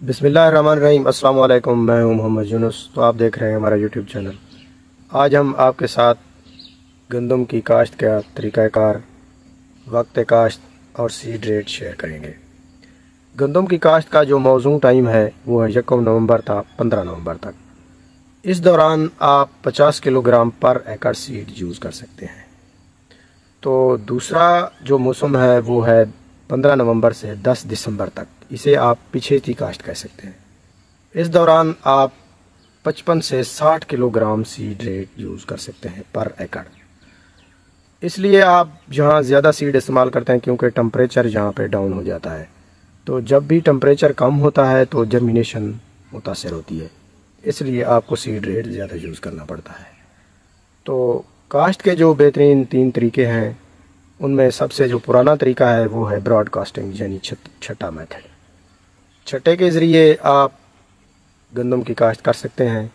बिस्मिल्लाहिर्रहमानिर्रहीम। अस्सलाम वालेकुम। मैं हूं मोहम्मद यूनुस। तो आप देख रहे हैं हमारा यूट्यूब चैनल। आज हम आपके साथ गंदम की काश्त का तरीक़ाकार, वक्त काश्त और सीड रेट शेयर करेंगे। गंदम की काश्त का जो मौजूद टाइम है वो है 1 नवंबर था 15 नवंबर तक। इस दौरान आप 50 किलोग्राम पर एकड़ सीड यूज़ कर सकते हैं। तो दूसरा जो मौसम है वो है 15 नवंबर से 10 दिसंबर तक। इसे आप पिछेती काश्त कह सकते हैं। इस दौरान आप 55 से 60 किलोग्राम सीड रेट यूज़ कर सकते हैं पर एकड़। इसलिए आप जहाँ ज़्यादा सीड इस्तेमाल करते हैं क्योंकि टम्परेचर यहाँ पे डाउन हो जाता है। तो जब भी टम्परेचर कम होता है तो जर्मिनेशन मुतासर होती है, इसलिए आपको सीड रेट ज़्यादा यूज़ करना पड़ता है। तो काश्त के जो बेहतरीन 3 तरीके हैं, उनमें सबसे जो पुराना तरीका है वो है ब्रॉडकास्टिंग, यानी छठा मेथड। छठे के ज़रिए आप गंदम की काश्त कर सकते हैं।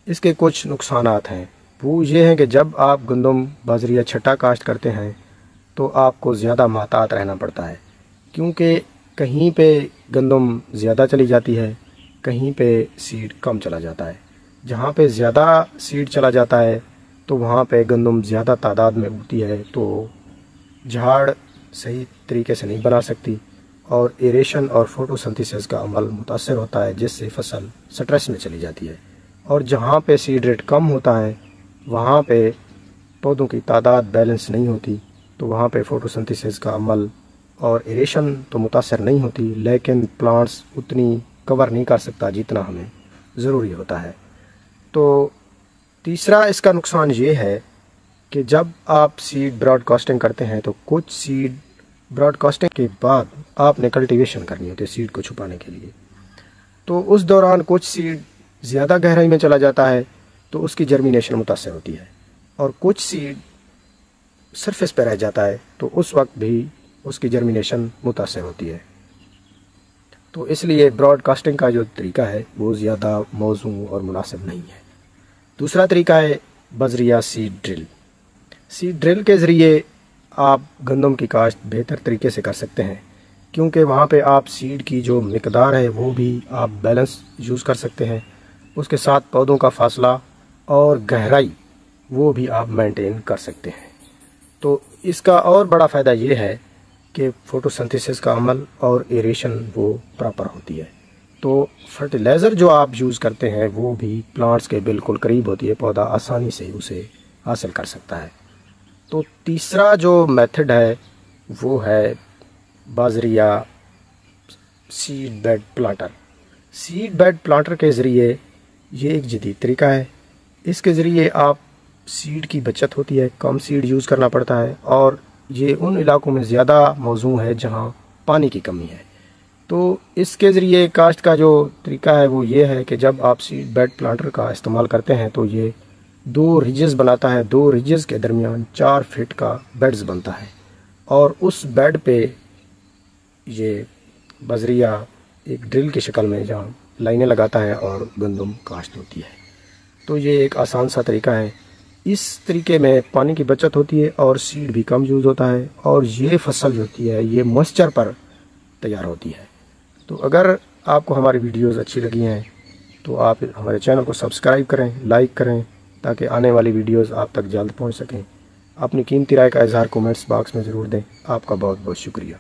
इसके कुछ नुकसानात हैं। वो ये हैं कि जब आप गंदम बाजरा छठा काश्त करते हैं तो आपको ज़्यादा महतात रहना पड़ता है, क्योंकि कहीं पे गंदम ज़्यादा चली जाती है, कहीं पे सीड कम चला जाता है। जहाँ पे ज़्यादा सीड चला जाता है तो वहाँ पे गंदम ज़्यादा तादाद में उगती है, तो झाड़ सही तरीके से नहीं बना सकती और एरेशन और फोटोसिंथेसिस का अमल मुतासर होता है, जिससे फसल स्ट्रेस में चली जाती है। और जहाँ पे सीड रेट कम होता है वहाँ पे पौधों की तादाद बैलेंस नहीं होती, तो वहाँ पे फोटोसिंथेसिस का अमल और एरेशन तो मुतासर नहीं होती, लेकिन प्लांट्स उतनी कवर नहीं कर सकता जितना हमें ज़रूरी होता है। तो तीसरा इसका नुकसान ये है कि जब आप सीड ब्रॉडकास्टिंग करते हैं तो कुछ सीड ब्रॉडकास्टिंग के बाद आपने कल्टीवेशन करनी होती है सीड को छुपाने के लिए। तो उस दौरान कुछ सीड ज़्यादा गहराई में चला जाता है तो उसकी जर्मिनेशन मुतासर होती है, और कुछ सीड सरफेस पर रह जाता है तो उस वक्त भी उसकी जर्मिनेशन मुतासर होती है। तो इसलिए ब्रॉडकास्टिंग का जो तरीका है वो ज़्यादा मौजू और मुनासिब नहीं है। दूसरा तरीका है बजरिया सीड ड्रिल। सीड ड्रिल के ज़रिए आप गंदम की काश्त बेहतर तरीके से कर सकते हैं, क्योंकि वहाँ पे आप सीड की जो मिकदार है वो भी आप बैलेंस यूज़ कर सकते हैं। उसके साथ पौधों का फासला और गहराई वो भी आप मेंटेन कर सकते हैं। तो इसका और बड़ा फ़ायदा ये है कि फोटोसिंथेसिस का अमल और एरेशन वो प्रॉपर होती है। तो फर्टिलाइज़र जो आप यूज़ करते हैं वो भी प्लांट्स के बिल्कुल करीब होती है, पौधा आसानी से उसे हासिल कर सकता है। तो तीसरा जो मेथड है वो है बाजरिया seed bed planter. Seed bed planter के ज़रिए ये एक जदीद तरीका है। इसके ज़रिए आप सीड की बचत होती है, कम सीड यूज़ करना पड़ता है, और ये उन इलाकों में ज़्यादा मौजू है जहाँ पानी की कमी है। तो इसके ज़रिए काश्त का जो तरीका है वो ये है कि जब आप सीड बेड प्लांटर का इस्तेमाल करते हैं तो ये 2 रिजेस बनाता है। 2 रिजेस के दरमियान 4 फीट का बेड्स बनता है, और उस बेड पे ये बजरिया एक ड्रिल की शक्ल में जहाँ लाइनें लगाता है और गंदम काश्त होती है। तो ये एक आसान सा तरीका है। इस तरीके में पानी की बचत होती है और सीड भी कम यूज़ होता है, और ये फसल जो होती है ये मॉइस्चर पर तैयार होती है। तो अगर आपको हमारी वीडियोज़ अच्छी लगी हैं तो आप हमारे चैनल को सब्सक्राइब करें, लाइक करें, ताकि आने वाली वीडियोज़ आप तक जल्द पहुंच सकें। अपनी कीमती राय का इजहार कमेंट्स बॉक्स में ज़रूर दें। आपका बहुत बहुत शुक्रिया।